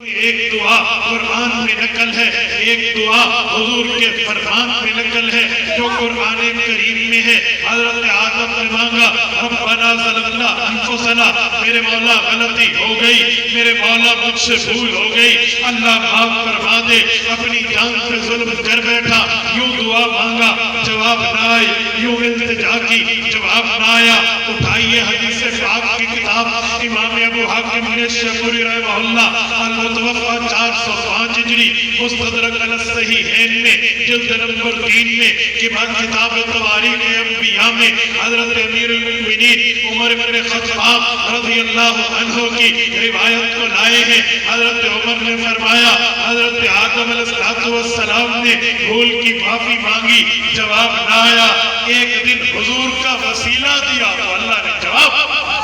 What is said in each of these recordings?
ایک دعا قرآن میں نقل ہے، ایک دعا حضور کے فرمان میں نقل ہے جو قرآن کریم میں ہے۔ حضرت آدم نے مانگا ربنا ظلمنا انفسنا، میرے مولا غلطی ہو گئی، میرے مولا مجھ سے بھول ہو گئی، اللہ معاف فرما دے، اپنی جان پہ ظلم کر بیٹھا، یوں دعا مانگا جواب نہ آئی، یوں التجا کی جواب نہ آیا۔ اٹھائیے حدیث پاک کی کتاب امام ابو حاتم نیسابوری رحمہ اللہ المتوفى 405 ہجری مستدرک علی الصحیحین میں جلد نمبر 3 میں کتاب تواریخ انبیاء میں حضرت امیر المؤمنین عمر بن خطاب رضی اللہ عنہ کی روایت کو لائے ہیں۔ حضرت عمر نے فرمایا حضرت آدم علیہ السلام نے بھول کی معافی مانگی، جواب نہ آیا، ایک دن حضور کا وسیلہ دیا تو اللہ نے جواب۔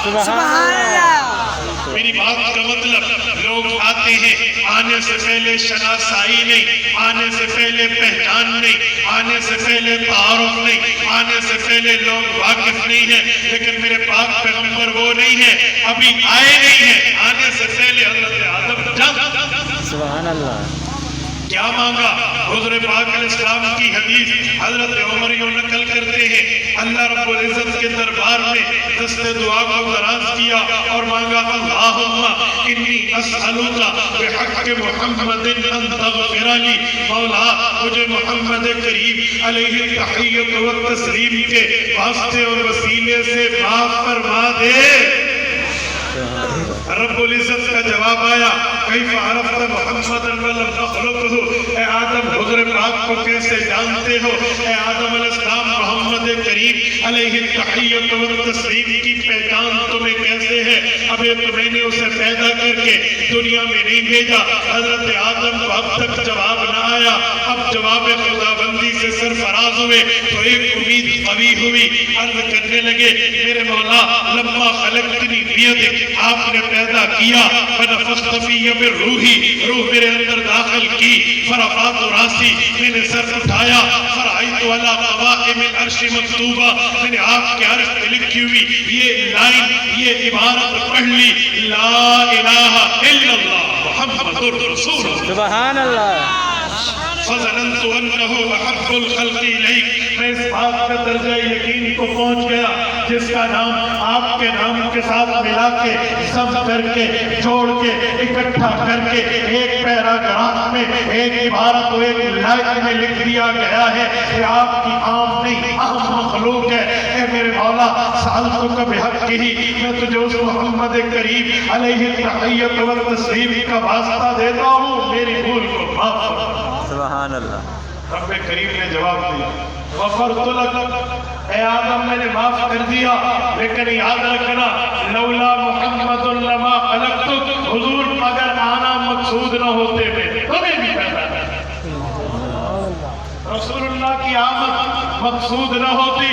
سبحان اللہ۔ میری بات کا مطلب لوگ آتے ہیں، آنے سے پہلے شناسائی نہیں، آنے سے پہلے پہچان نہیں، آنے سے پہلے تعارف نہیں، آنے سے پہلے لوگ واقف نہیں ہیں، لیکن میرے پاک پیغمبر وہ نہیں ہے، ابھی آئے نہیں ہیں، آنے سے پہلے حضرت آدم جب سبحان اللہ کیا مانگا؟ حضور پاک علیہ السلام کی حدیث حضرت عمر یوں نقل کرتے ہیں، اللہ رب العزت کے دربار میں دست دعا کو دراز کیا اور مانگا اللہم انی اسألوکا بحق محمد ان تغفر لی، مولا مجھے محمد کریم علیہ التحیت و تسلیم کے واسطے اور وسیلے سے معاف فرما دے۔ رب العزت کا جواب آیا کیف عرفت محمد ولم تخلقه، اے آدم حضور پاک کو کیسے جانتے ہو؟ اے آدم علیہ السلام محمد کریم علیہ التحیت و تسلیم کی پہچان تمہیں کیسے ہے؟ اب میں نے اسے پیدا کر کے دنیا میں نہیں بھیجا۔ حضرت آدم کو اب تک جواب نہ آیا، اب جواب خدا بندی سے سرفراز ہوئے تو ایک امید قوی ہوئی، عرض کرنے لگے میرے مولا لما خلقتنی بیدک، آپ نے پیدا کیا، فنفخت فی من روحی، روح میرے اندر داخل کی، فرفعت راسی، میں نے سر اٹھایا، فرأیت علی قوائم العرش مکتوبہ، میں نے آپ کے عرش پہ لکھی ہوئی یہ لائن، یہ عبارت پڑھ لی، لا الہ الا اللہ محمد رسول اللہ۔ سبحان اللہ۔ فظننت انه احب الخلق الیک، میں اس بات کا درجہ یقین کو پہنچ گیا جس کا نام آپ کے نام کے ساتھ ملا کے سم کر کے جوڑ کے اکٹھا کر کے ایک پیراگراف میں ایک عبارت و ایک لائن میں لکھ دیا گیا ہے کہ آپ کی عام نہیں اہم مخلوق ہے۔ اے میرے مولا سألتک بحق ہی، میں تجھے اس محمد کریم علیہ التحیت و تسلیم کا واسطہ دیتا ہوں، میری بھول کو معاف فرما۔ سبحان اللہ۔ رب کریم نے جواب دیا غفرت لک، اے آدم میں نے معاف کر دیا، لیکن یاد رکھنا لولا محمد لما خلقتک، حضور اگر آنا مقصود نہ ہوتے میں تمہیں بھی پیدا کرتا، رسول اللہ کی آمد مقصود نہ ہوتی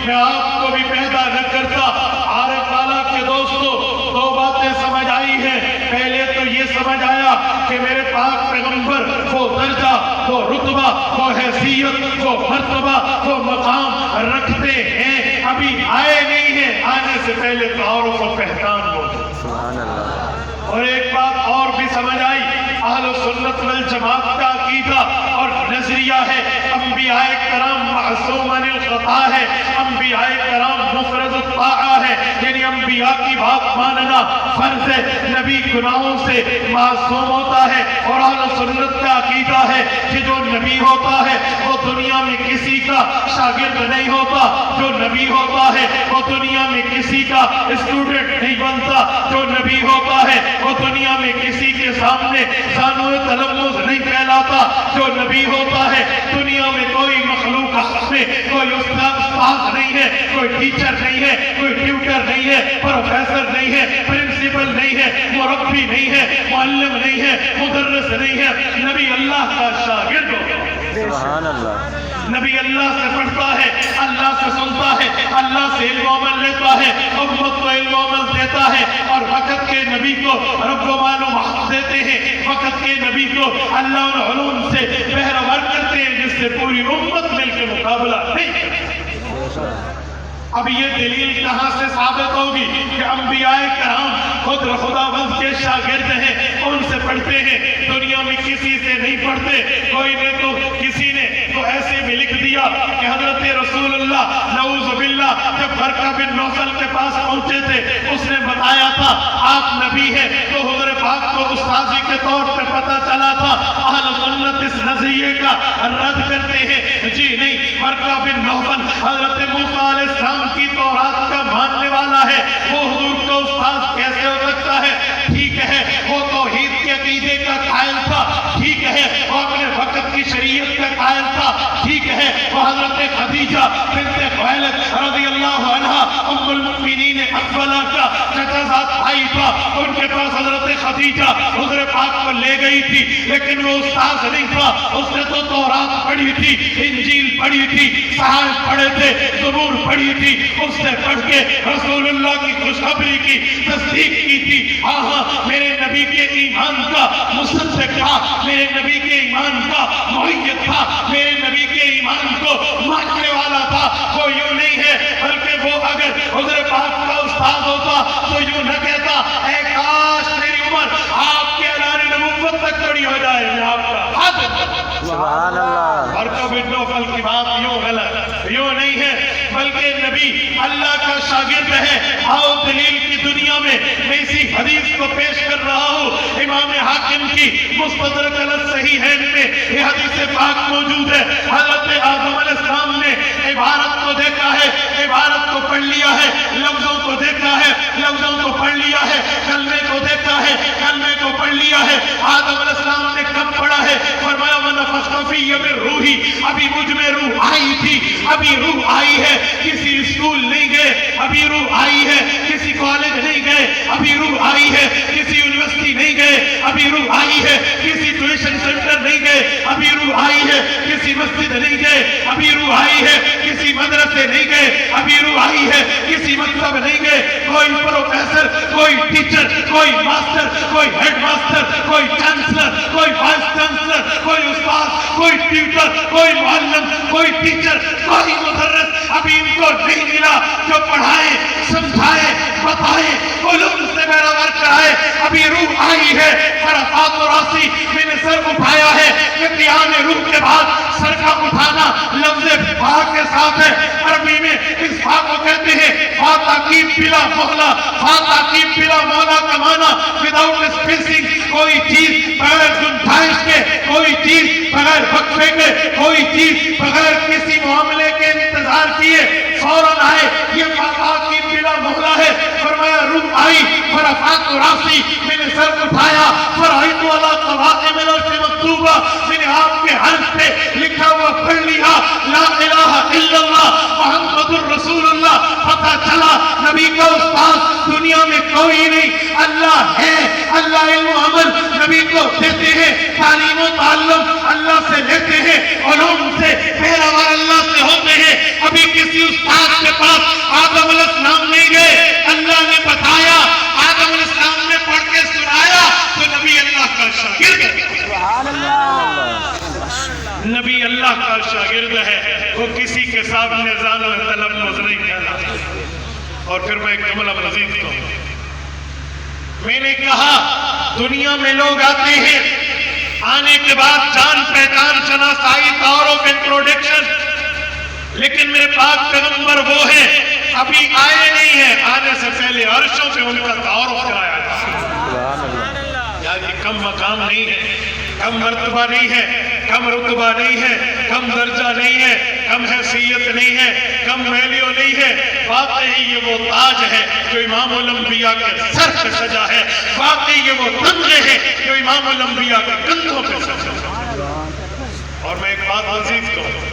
میں آپ کو بھی پیدا نہ کرتا۔ عارف تعالیٰ کے دوستو دو باتیں سمجھ آئی ہیں، پہلے تو یہ سمجھ آیا کہ میرے پاک پیغمبر وہ درجہ، وہ رتبہ، وہ حیثیت، وہ مرتبہ، وہ مقام رکھتے ہیں، ابھی آئے نہیں ہیں، آنے سے پہلے تعارف و پہچان ہو۔ سبحان اللہ۔ اور ایک بات اور بھی سمجھ آئی، اہل سنت والجماعت کا عقیدہ اور نظریہ ہے انبیاء کرام معصوم عن الخطا ہے، انبیاء کرام مفرد الطاعہ ہے، یعنی انبیاء کی بات ماننا فرض ہے، نبی گناہوں سے معصوم ہوتا ہے۔ اور اہل سنت کا عقیدہ ہے کہ جو نبی ہوتا ہے وہ دنیا میں کسی کا شاگرد نہیں ہوتا، جو نبی ہوتا ہے وہ دنیا میں کسی کا اسٹوڈنٹ نہیں بنتا، جو نبی ہوتا ہے وہ دنیا میں کسی کے سامنے زانو تلمذ نہیں پھیلاتا، جو نبی ہوتا ہے دنیا میں کوئی مخلوق میں کوئی استاد نہیں ہے، کوئی ٹیچر نہیں ہے، کوئی ٹیوٹر نہیں ہے، پروفیسر نہیں ہے، پرنسپل نہیں ہے، مربی نہیں ہے، معلم نہیں ہے، مدرس نہیں ہے، نبی اللہ کا شاگرد ہوتا ہے۔ سبحان اللہ۔ نبی اللہ سے پڑھتا ہے، اللہ سے سنتا ہے، اللہ سے علم و عمل لیتا ہے، امت کو علم و عمل دیتا ہے، اور وقت کے نبی کو رب و معلومات دیتے ہیں، وقت کے نبی کو اللہ ان علوم سے بہرور کرتے ہیں جس سے پوری امت مل کے مقابلہ نہیں کرتی۔ اب یہ دلیل کہاں سے ثابت ہوگی کہ انبیاء کرام خود خداوند کے شاگرد ہیں، ان سے پڑھتے ہیں، دنیا میں کسی سے نہیں پڑھتے؟ کوئی نے تو کسی نے تو ایسے بھی لکھ دیا کہ حضرت رسول اللہ نعوذ باللہ جب برقہ بن نوفل کے پاس پہنچے تھے، اس نے بتایا تھا آپ نبی ہیں، تو حضور پاک کو استاذی کے طور پہ پتہ چلا تھا۔ اہل سنت اس نظریے کا رد کرتے ہیں، جی نہیں، برقہ بن نوفل حضرت موسیٰ علیہ السلام کی تورات کا ماننے والا ہے، وہ حضور کا استاذ کیسے ہو سکتا ہے؟ ٹھیک ہے وہ توحید کے عقیدے کا قائل تھا، ٹھیک ہے وہ اپنے وقت کی شریعت کا قائل تھا، ٹھیک ہے وہ حضرت خدیجہ بنت خویلد رضی اللہ عنہ ام المؤمنین اقبلہ کا چچا زاد بھائی تھا، ان کے پاس حضرت خدیجہ حضور پاک کو لے گئی تھی، لیکن وہ استاذ نہیں تھا، اس نے تو تورات پڑھی تھی، انجیل پڑھی تھی، صحائف پڑھے تھے، زبور پڑھی تھی، اس سے پڑھ کے رسول اللہ کی خوشخبری کی تصدیق کی تھی۔ ہاں میرے نبی کے ایمان کا مصدق تھا، میرے نبی کے ایمان کا مؤید تھا، میرے نبی کے ایمان کو ماننے والا تھا۔ وہ یوں نہیں ہے، بلکہ وہ اگر حضور پاک کا استاد ہوتا تو یوں نہ کہتا اے کاش میری عمر آپ کے اعلان نبوت تک کھڑی ہو جائے، میں آپ کا حد۔ سبحان اللہ۔ برقہ بن نوفل کی بات یوں غلط یوں نہیں ہے، بلکہ نبی اللہ کا شاگرد ہے۔ آؤ دلیل کی دنیا میں میں اسی حدیث کو پیش کر رہا ہوں، امام حاکم کی مستدرک علی الصحیحین میں یہ حدیث پاک موجود ہے۔ حضرت آدم علیہ السلام نے عبارت کو دیکھا ہے، عبارت کو پڑھ لیا ہے، لفظوں کو دیکھا ہے، لفظوں کو پڑھ لیا ہے، کلمے کو دیکھا ہے، کلمے کو پڑھ لیا ہے۔ آدم علیہ السلام نے کب پڑھا ہے؟ فرمایا وَنَفَخْتُ فِيَّ مِن رُوحِي، ابھی مجھ میں روح آئی تھی، ابھی روح آئی ہے، کسی اسکول نہیں گئے، ابھی روح آئی ہے، کسی کالج نہیں گئے، ابھی روح آئی ہے، کسی یونیورسٹی نہیں گئے، ابھی روح آئی ہے، کسی ٹیوشن سینٹر نہیں گئے، ابھی روح آئی ہے، کسی مسجد نہیں گئے، ابھی روح آئی ہے، کسی مدرسے نہیں گئے، ابھی روح آئی ہے، کسی مکتب نہیں گئے، کوئی پروفیسر، کوئی ٹیچر، کوئی ماسٹر، کوئی ہیڈ ماسٹر، کوئی چانسلر، کوئی وائس چانسلر، کوئی استاد، کوئی ٹیوٹر، کوئی معلم، کوئی ٹیچر، کوئی مدرس ابھی ان کو نہیں ملا جو پڑھائے، سمجھائے، بتائے، علوم سے بیدار کرائے۔ ابھی روح آئی ہے، عرفات و راسی میں نے سر اٹھایا ہے، کہ قیام روح کے بعد سر کا اٹھانا لفظ با کے ساتھ ہے۔ عربی میں اس با کو کہتے ہیں با تاکید بلا مولا، با تاکید بلا مولا کا معنی وداؤٹ اسپیسنگ، کوئی چیز بغیر گنجائش کے، کوئی چیز بغیر وقفے کے، کوئی چیز بغیر کسی معاملے کے انتظار کیے فوراً آئے، یہ با تاکید بلا مولا ہے۔ فرمایا روح آئی، فرفعت راسی، میں نے سر اٹھایا، فرأیت علی قوائم العرش مکتوبہ، میں نے آپ کے حرف پہ لکھا ہوا پڑھ لیا لا الہ الا اللہ محمد الرسول اللہ۔ پتہ چلا نبی کا استاد دنیا میں کوئی نہیں، اللہ ہے، اللہ علم و عمل نبی کو دیتے ہیں، تعلیم و تعلم اللہ سے لیتے ہیں، علوم سے پیروار اللہ سے ہوتے ہیں۔ ابھی کسی استاد کے پاس آدم علیہ السلام نہیں گئے، اللہ نے بتایا، آدم علیہ السلام نے پڑھ کے سنایا، تو نبی اللہ کا شاگرد ہے۔ نبی اللہ کا شاگرد ہے، وہ کسی کے سامنے زان و تلمذ نہیں کہنا۔ اور پھر میں ایک جملہ مزید کہوں، میں نے کہا دنیا میں لوگ آتے ہیں، آنے کے بعد جان پہچان شناسائی تعارف انٹروڈکشن، لیکن میرے پاک پیغمبر وہ ہیں ابھی آئے نہیں ہیں، آنے سے پہلے عرشوں پہ ان کا تعارف کرایا تھا۔ یعنی کم مقام نہیں ہے، کم مرتبہ نہیں ہے، کم رتبہ نہیں ہے، کم درجہ نہیں ہے، کم حیثیت نہیں ہے، کم ویلیو نہیں ہے۔ واقعی یہ وہ تاج ہے جو امام الانبیاء کے سر پہ سجا ہے، واقعی یہ وہ تمغے ہیں جو امام الانبیاء کے کندھوں پہ سجا ہے۔ اور میں ایک بات مزید کہوں،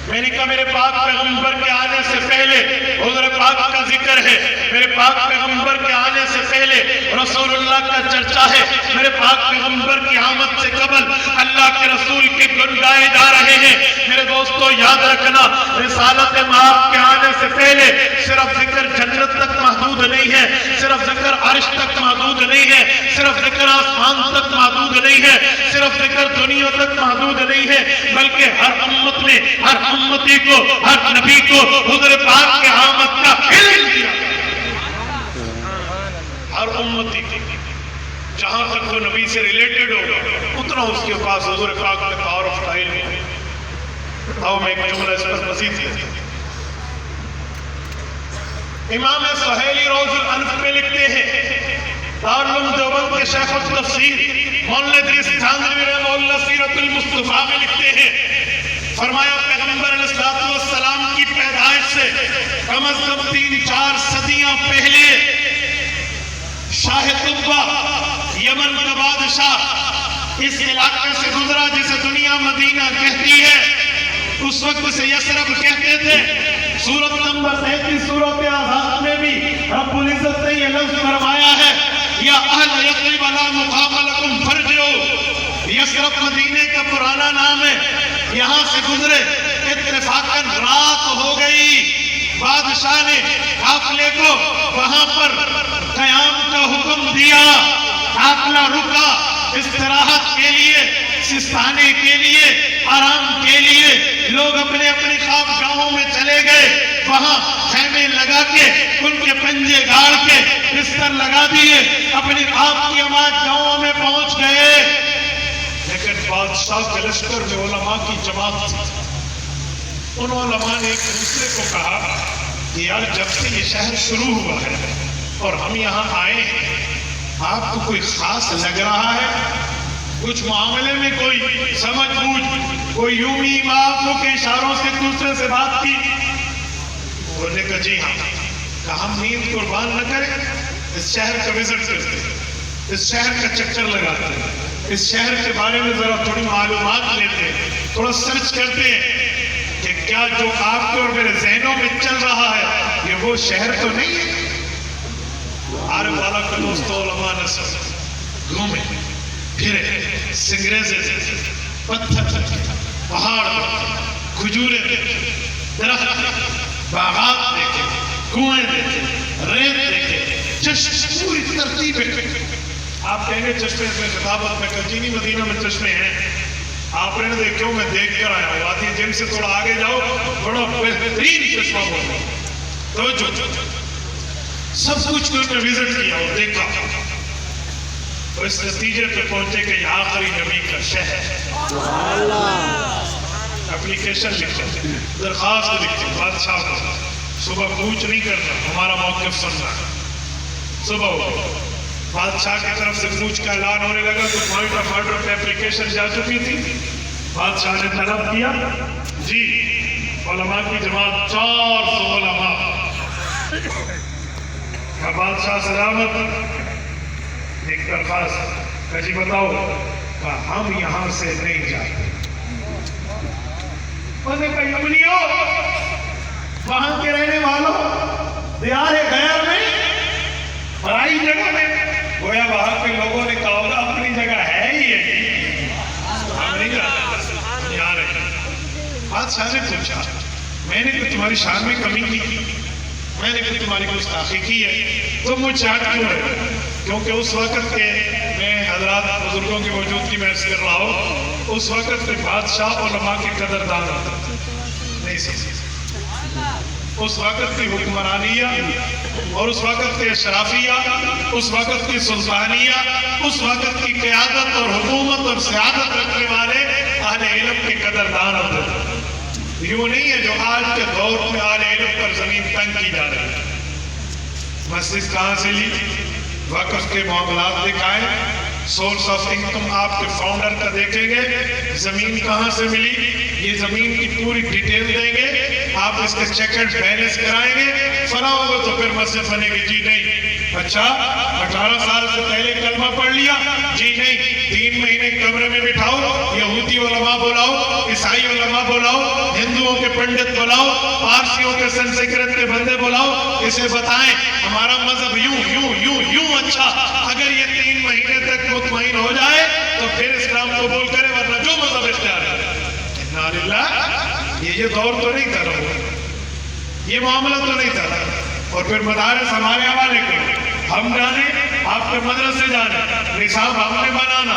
میں نے کہا میرے پاک پیغمبر کے آنے سے پہلے حضور پاک کا ذکر ہے، میرے پاک پیغمبر کے آنے سے پہلے رسول اللہ کا چرچا ہے، میرے پاک پیغمبر کی آمد سے قبل اللہ کے رسول کے گن گائے جا رہے ہیں۔ میرے دوستو یاد رکھنا، رسالت مآب کے آنے سے پہلے صرف ذکر جنت تک محدود نہیں ہے، صرف ذکر عرش تک محدود نہیں ہے، صرف ذکر آسمان تک محدود نہیں ہے، صرف ذکر کر دنیا تک محدود نہیں ہے، بلکہ ہر امت میں ہر امتی کو ہر نبی کو حضور پاک کے آمد کا علم دیا، ہر امتی کو جہاں تک وہ نبی سے ریلیٹڈ ہوگا اتنا اس کے پاس حضور پاک میں پاور آف ٹائل ہے۔ آؤ میں ایک جملہ اس پر مزید دیتا ہوں۔ امام سہیلی روز الانف میں لکھتے ہیں، دارالعلوم دیوبند کے شیخ التفسیر مولانا ادریس جھانگری رحمہ اللہ سیرت المصطفیٰ میں لکھتے ہیں، فرمایا پیغمبر علیہ السلام کی پیدائش سے کم از کم 3-4 صدیاں پہلے شاہ طبہ یمن کا بادشاہ اس علاقے سے گزرا جسے دنیا مدینہ کہتی ہے، اس وقت سے یثرب کہتے تھے۔ سورت نمبر 33 سورت احزاب میں بھی رب العزت نے یہ لفظ فرمایا ہے، یا اہل یثرب لا مقام لکم فارجعوا۔ یثرب مدینے کا پرانا نام ہے، یہاں سے گزرے، اتفاقاً رات ہو گئی، بادشاہ نے قافلے کو وہاں پر قیام کا حکم دیا، قافلہ رکا استراحت کے لیے، سستانے کے لیے، آرام کے لیے، لوگ اپنے اپنی خوابگاہوں میں چلے گئے، وہاں خیمے لگا کے ان کے پنجے گاڑ کے بستر لگا دیے، اپنی خواب کی آماجگاہوں میں پہنچ گئے۔ لیکن بادشاہ کے لشکر میں علماء کی جماعت تھی، ان علماء نے ایک دوسرے کو کہا کہ یار جب سے یہ شہر شروع ہوا ہے اور ہم یہاں آئے ہیں، آپ کو کوئی خاص لگ رہا ہے؟ کچھ معاملے میں کوئی سمجھ بوجھ، کوئی یومی معافوں کے اشاروں سے دوسرے سے بات کی؟ انہوں نے کہا جی ہاں۔ کہا ہم نیند قربان نہ کریں، اس شہر کا وزٹ کرتے ہیں، اس شہر کا چکر لگاتے ہیں، اس شہر کے بارے میں ذرا تھوڑی معلومات لیتے ہیں، تھوڑا سرچ کرتے ہیں کہ کیا جو آپ کے اور میرے ذہنوں میں چل رہا ہے یہ وہ شہر تو نہیں ہے۔ عارف والا کا دوستو علماء نصر گھومے پھرے، سنگریزے دیکھے، پتھر دیکھے، پہاڑ دیکھے، کھجورے دیکھے، درخت، باغات دیکھے، کنویں دیکھے، ریت دیکھے، چشمے، پوری ترتیبیں۔ آپ کہیں گے چشمے میں خطابت میں کجینی مدینہ میں چشمے ہیں، آپ نے دیکھو میں دیکھ کر آیا ہوں، آتی جن سے تھوڑا آگے جاؤ بڑا بہترین چشمہ ہوگا، تو جو سب کچھ کو میں وزٹ کیا اور دیکھا، اور اس نتیجے پہ پہنچے کہ یہ آخری نبی کا شہر۔ اپلیکیشن لکھتے ہیں، درخواست لکھتے ہیں بادشاہ کو، صبح کوچ نہیں کرنا، ہمارا موقف سننا ہے۔ صبح ہو بادشاہ کی طرف سے کوچ کا اعلان ہونے لگا تو پوائنٹ آف آرڈر پہ اپلیکیشن جا چکی تھی، بادشاہ نے طلب کیا جی علماء کی جماعت 400 علماء، بادشاہ سلامت، ایک درخواست، کہ جی بتاؤ، کہ ہم یہاں سے نہیں جاتے۔ انہوں نے کہا یمنیوں، وہاں کے رہنے والوں، دیار غیر میں، پرائی جگہ میں، گویا وہاں کے لوگوں نے کہا ہوگا اپنی جگہ ہے ہی ہے، ہم نہیں جاتے، یہاں رہے۔ بادشاہ نے پوچھا، میں نے تو تمہاری شان میں کمی کی، میں نے بھی تمہاری گستاخی کی ہے، تم مجھ چاہت کیوں رہے؟ کیونکہ اس وقت کے میں حضرات بزرگوں کی موجودگی میں عرض کر رہا ہوں، اس وقت کے بادشاہ علماء کے قدردان ہوتا نہیں سکتے، اس وقت کی حکمرانیہ اور اس وقت کے اشرافیہ، اس وقت کی سلطانیہ، اس وقت کی قیادت اور حکومت اور سیادت رکھنے والے اہل علم کے قدردان ہوتے ہیں۔ یوں نہیں ہے جو آج کے دور میں اہل علم پر زمین تنگ کی جا رہی ہے۔ مسجد کہاں سے لی؟ وقف کے معاملات دکھائیں، سورس آف انکم آپ کے فاؤنڈر کا دیکھیں گے، زمین کہاں سے ملی، یہ زمین کی پوری ڈیٹیل دیں گے، آپ اس کے چیک اینڈ بیلنس کرائیں گے، فلاں ہوگا تو پھر مسجد بنے گی، جی نہیں۔ اچھا 18 سال سے پہلے کلمہ پڑھ لیا، جی نہیں، 3 مہینے کمرے میں بٹھاؤ، یہودی علماء بلاؤ، عیسائی علماء بلاؤ، ہندوؤں کے پنڈت بلاؤ، پارسیوں کے سنسکرت کے بندے بلاؤ، اسے بتائیں ہمارا مذہب یوں یوں یوں یوں اچھا، اگر یہ 3 مہینے تک مطمئن ہو جائے تو پھر اسلام قبول کرے، ورنہ جو مذہب اختیار ہے۔ انا للہ، یہ دور تو نہیں تھا رہا، یہ معاملہ تو نہیں تھا رہا۔ اور پھر مدارس ہمارے حوالے کریں، ہم جانے، آپ کے مدرسے جانے، نصاب ہم نے بنانا،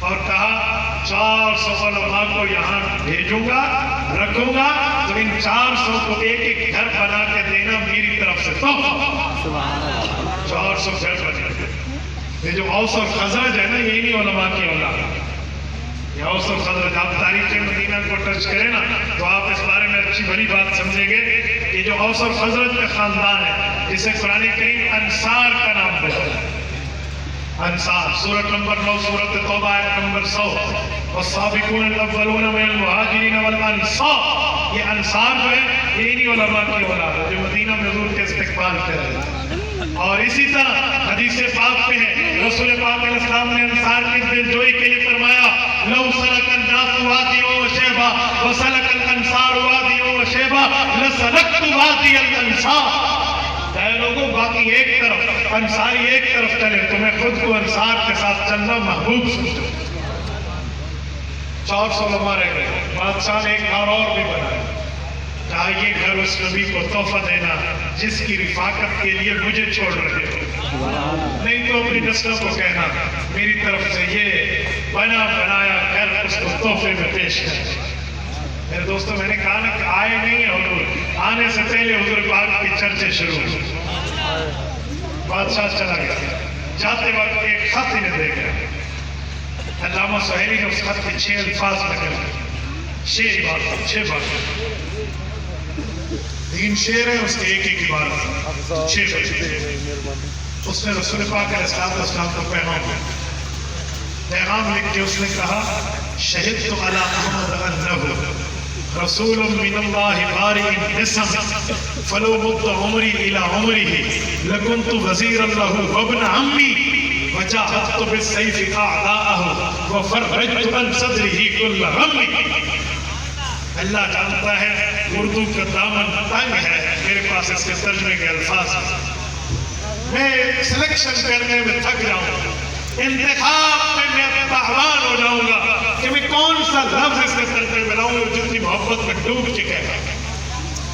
اور کہا 400 علماء کو یہاں بھیجوں گا، رکھوں گا، تو ان 400 کو ایک ایک گھر بنا کے دینا میری طرف سے تحفہ۔ 400 گھر بنے۔ یہ جو اوس اور خزرج ہے نا، یہی نہیں علماء کی اولاد۔ یہ اوس اور خزرج، آپ تاریخ مدینہ کو ٹچ کریں نا تو آپ اس بارے میں اچھی بڑی بات سمجھیں گے کہ جو اوس اور خزرج کا خاندان ہے، جسے قرآن کریم انصار کا نام دیتا ہے۔ انصار، سورۃ نمبر 9 سورۃ توبہ آیت نمبر 100، والسابقون الاولون من المہاجرین والانصار۔ یہ انصار جو ہے یہ انہی علماء کی اولاد ہے جو مدینہ میں حضور کے استقبال کر رہے ہیں۔ اور اسی طرح حدیث پاک میں ہے، رسول پاک علیہ السلام نے انصار کی دلجوئی کے لیے فرمایا لو سلک الناس وادی وشیبہ وسلک الانصار وادی وشیبہ لسلکت وادی الانصار۔ چاہے لوگوں باقی ایک طرف، انصاری ایک طرف چلے، تو میں خود کو انصار کے ساتھ چلنا محبوب سمجھتا ہوں۔ 400 علماء رہ گئے، بادشاہ نے ایک گھر اور بھی بنایا، کہا یہ گھر اس نبی کو تحفہ دینا جس کی رفاقت کے لیے مجھے چھوڑ رہے ہو، نہیں تو اپنی نسلوں کو کہنا میری طرف سے یہ بنا بنایا گھر اس کو تحفے میں پیش کر۔ میرے دوستوں، میں نے کہا نا کہ آئے نہیں ہیں حضور، آنے سے پہلے حضور پاک کی چرچے شروع ہوئے۔ بادشاہ چلا گیا، جاتے وقت ایک خط انہیں دے گیا۔ علامہ سہیلی نے اس خط کے 6 الفاظ نکل گئے، 6 باتیں، 6 باتیں، 3 شعر ہیں، اس کے ایک ایک عبارت، 6 باتیں۔ اس نے رسول پاک علیہ السلام کو پیغام لکھ کے اس نے کہا شہدت علی احمد انہ رسول من اللہ بارئ النسم فلو مت عمری الی عمره لکنت وزیرا له وابن عمی وجاہدت بالسیف اعداءه وفرجت عن صدره کل غم۔ اللہ جانتا ہے اردو کا دامن تنگ ہے، میرے پاس اس کے ترجمے کے الفاظ ہیں، میں سلیکشن کرنے میں تھک جاؤں گا، انتخاب میں میں تعبان ہو جاؤں گا کہ میں کون سا لفظ اس کے ترجمے میں لاؤں گا جتنی محبت میں ڈوب چکے ہیں۔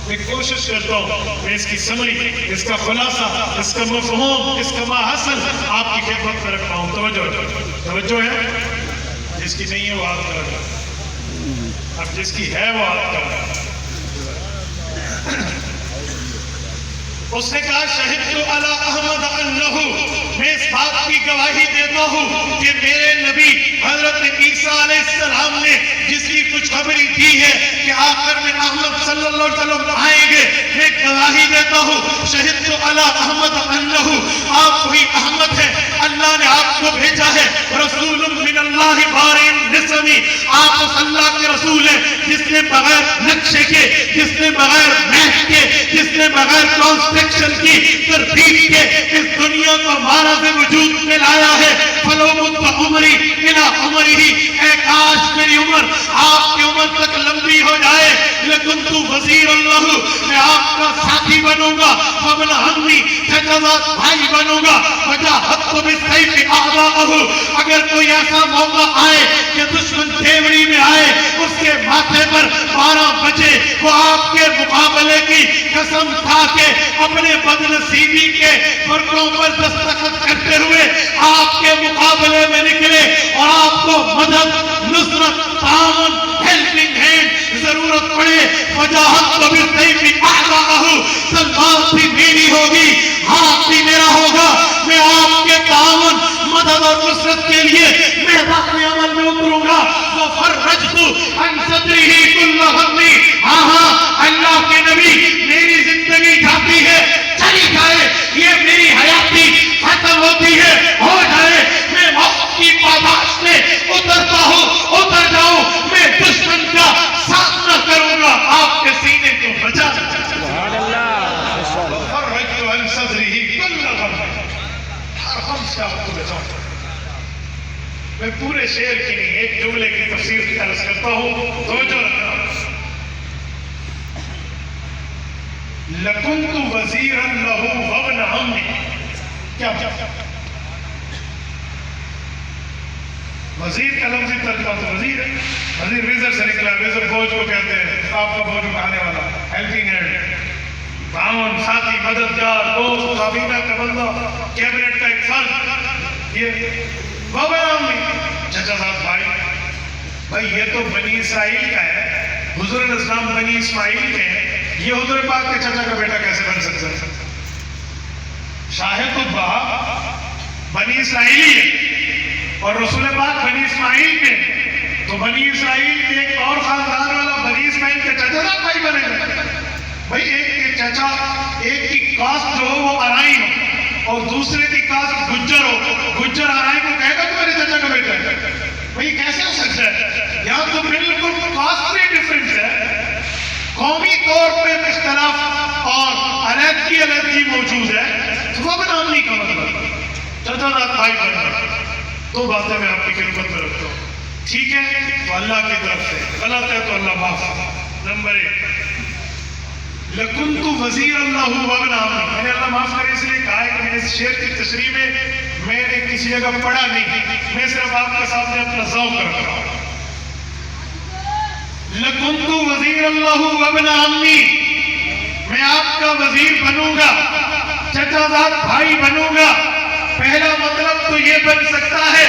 میں کوشش کرتا ہوں میں اس کی سمری، اس کا خلاصہ، اس کا مفہوم، اس کا ماحصل آپ کی خدمت میں رکھ پاؤں۔ توجہ ہے، جس کی نہیں ہے وہ ہاتھ کر، اب جس کی ہے وہ ہاتھ کر۔ اس نے کہا شہدت علی احمد انہ، میں اس بات کی گواہی دیتا ہوں کہ میرے نبی حضرت عیسیٰ علیہ السلام نے جس کی خوشخبری دی ہے کہ آخر میں احمد صلی اللہ علیہ وسلم آئیں گے، میں گواہی دیتا ہوں شہدت علی احمد انہ، آپ وہی احمد ہے، اللہ نے آپ کو بھیجا ہے، رسول من اللہ بارئ النسم، آپ اس اللہ کے رسول ہیں جس نے بغیر نقشے کے، جس نے بغیر میپ کے، جس نے بغیر کنسٹرکشن کی ترتیب کے اس دنیا کو معرض وجود میں لایا ہے۔ فلو مت عمری الی عمرہ، اے کاش میری عمر آپ کی عمر تک لمبی ہو جائے، لکنت وزیر اللہ، میں آپ کا ساتھی بنوں گا، وابن عمی، چچا بھائی بنوں گا، وجاہدت بالسیف اعداءہ، اگر کوئی ایسا موقع آئے کہ دشمن تیوری میں آئے، اس کے ماتھے پر 12 بجے وہ آپ کے مقابلے کی قسم کھا کے اپنے بدنصیبی کے فرقوں پر دستخط کرتے ہوئے آپ کے مقابلے میں نکلے اور آپ کو مدد، نصرت، تعاون، ہیلپنگ ہینڈ ضرورت پڑے، وجاہدت بالسیف اعداءہ، تلوار بھی میری ہوگی، ہاتھ بھی میرا ہوگا، میں آپ کے تعاون، مدد اور نصرت کے لیے میدان عمل میں اتروں گا۔ وفرجت عن صدرہ کل غم، ہاں اللہ کے نبی میری زندگی جاتی ہے، چلی جائے، یہ میری حیاتی ختم ہوتی ہے، ہو جائے، میں موت کی پاداش میں اترتا ہوں، اتر جاؤں، میں دشمن کا سامنا کروں گا، آپ کے سینے کو بچا۔ وفرجت عن صدرہ کل غم، ہر غم سے آپ کو بچاؤں۔ میں پورے شعر کی نہیں ایک جملے کی تفسیر عرض کرتا ہوں، توجہ رکھنا۔ لکنت وزیرا لہ وابن عمی، کیا وزیر کا لفظی ترجمہ تو وزیر ہے، وزیر وزر سے نکلا، وزر فوج کو کہتے ہیں، آپ کا فوج اٹھانے والا، ہیلپنگ ہینڈ، تعاون، ساتھی، مددگار، دوست، کابینہ کا بندہ، کیبنٹ کا ایک فرد، یہ وابن عمی، چچا صاحب بھائی یہ تو بنی اسرائیل کا ہے، حضور اسلام بنی اسماعیل کے ہیں، یہ حضور پاک کے چچا کا بیٹا کیسے بن سکتا ہے؟ شاہد البہ بنی اسرائیلی ہے اور رسول پاک بنی اسماعیل کے ہیں، تو بنی اسرائیل کے ایک اور خاندان والا بنی اسماعیل کے چچا صاحب بھائی بنے گا؟ بھائی ایک کے چچا، ایک کی کاسٹ جو ہو وہ آرائی ہو اور دوسرے کی کاسٹ گجر ہو، گجر آرائی کو کہے گا کہ میرے چچا کا بیٹا ہے؟ بھئی کیسے ہو سکتا ہے؟ یہاں تو بالکل کاسٹ میں ڈفرنس ہے، قومی طور پہ اختلاف اور علیحدگی موجود ہے، تو وہ بدنامی کا مطلب چچا زاد بھائی بننا۔ دو باتیں میں آپ کی خدمت میں رکھتا ہوں، ٹھیک ہے؟ تو اللہ کی طرف سے غلط ہے تو اللہ معاف۔ نمبر 1، لَكُنْتُ وَزِيرَ اللَّهُ وَابْنَ عَمِّهِ، میں نے اللہ معاف کرے اس لیے کہا ہے کہ میں نے اس شعر کی تشریح میں نے کسی جگہ پڑھا نہیں، میں صرف آپ کے سامنے اپنا ذوق رکھ رہا ہوں۔ لَكُنْتُ وَزِيرَ اللَّهُ وَابْنَ عَمِّهِ، میں آپ کا وزیر بنوں گا، چچا زاد بھائی بنوں گا۔ پہلا مطلب تو یہ بن سکتا ہے